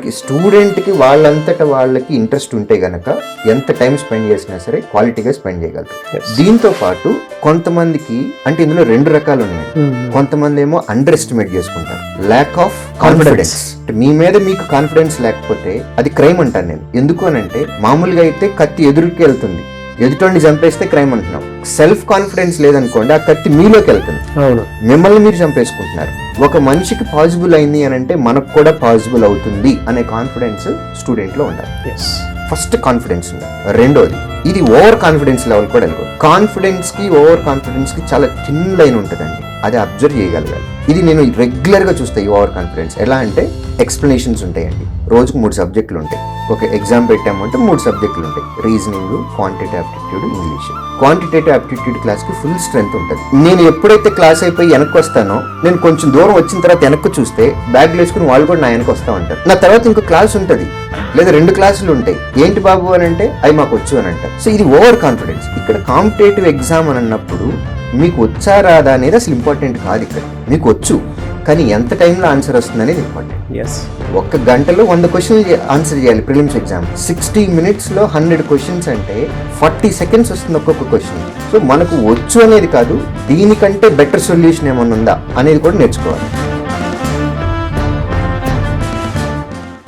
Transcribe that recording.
స్టూడెంట్కి వాళ్ళంతటా వాళ్ళకి ఇంట్రెస్ట్ ఉంటే గనక ఎంత టైం స్పెండ్ చేసినా సరే క్వాలిటీగా స్పెండ్ చేయగలరు. దీంతో పాటు కొంతమందికి అంటే ఇందులో రెండు రకాలు ఉన్నాయి. కొంతమంది ఏమో అండర్ ఎస్టిమేట్ చేసుకుంటారు, ల్యాక్ ఆఫ్ కాన్ఫిడెన్స్. మీ మీద మీకు కాన్ఫిడెన్స్ లేకపోతే అది క్రైమ్ అంటాను నేను. ఎందుకు అనంటే మామూలుగా అయితే కత్తి ఎదురుకి వెళ్తుంది, ఎదుటోడిని చంపేస్తే క్రైమ్ అంటున్నాం. సెల్ఫ్ కాన్ఫిడెన్స్ లేదనుకోండి ఆ కత్తి మీలోకి వెళ్తుంది, మిమ్మల్ని మీరు చంపేసుకుంటున్నారు. ఒక మనిషికి పాసిబుల్ అయింది అని అంటే మనకు కూడా పాసిబుల్ అవుతుంది అనే కాన్ఫిడెన్స్ స్టూడెంట్ లో ఉండాలి. ఫస్ట్ కాన్ఫిడెన్స్ ఉండాలి. రెండోది ఇది ఓవర్ కాన్ఫిడెన్స్ లెవెల్ కూడా వెళ్ళకూడదు. కాన్ఫిడెన్స్ కి ఓవర్ కాన్ఫిడెన్స్ కి చాలా థిన్ లైన్ ఉంటుందండి, అది అబ్జర్వ్ చేయగలగాలి. ఇది నేను రెగ్యులర్ గా చూస్తాను. ఈ ఓవర్ కాన్ఫిడెన్స్ ఎలా అంటే ఎక్స్ప్లెనేషన్స్ ఉంటాయండి, రోజుకు 3 సబ్జెక్టులు ఉంటాయి. ఒక ఎగ్జామ్ పెట్టామంటే 3 సబ్జెక్టులు ఉంటాయి, reasoning, quantitative aptitude, English. Quantitative aptitude class కి ఫుల్ స్ట్రెంత్ ఉంటుంది. నేను ఎప్పుడైతే క్లాస్ అయిపోయి వెనక్కి వస్తానో, నేను కొంచెం దూరం వచ్చిన తర్వాత వెనక్కి చూస్తే బ్యాగ్ వేసుకుని వాళ్ళు కూడా నా వెనక్కి వస్తా ఉంటారు. నా తర్వాత ఇంకో క్లాస్ ఉంటుంది లేదా 2 క్లాసులు ఉంటాయి. ఏంటి బాబు అని అంటే అవి మాకు వచ్చు అని అంటారు. సో ఇది ఓవర్ కాన్ఫిడెన్స్. ఇక్కడ కాంపిటేటివ్ ఎగ్జామ్ అని అన్నప్పుడు మీకు వచ్చా రాదా అనేది అసలు ఇంపార్టెంట్ కాదు. ఇక్కడ మీకు వచ్చు, కానీ ఎంత టైంలో ఆన్సర్ వస్తుంది అనేది ఇంపార్టెంట్. 1 గంటలో 100 క్వశ్చన్లు ఆన్సర్ చేయాలి ప్రిలిమ్స్ ఎగ్జామ్. 60 minutes లో 100 క్వశ్చన్స్ అంటే 40 seconds వస్తుంది ఒక్కొక్క క్వశ్చన్. సో మనకు వచ్చు అనేది కాదు, దీనికంటే బెటర్ సొల్యూషన్ ఏమన్నా ఉందా అనేది కూడా నేర్చుకోవాలి.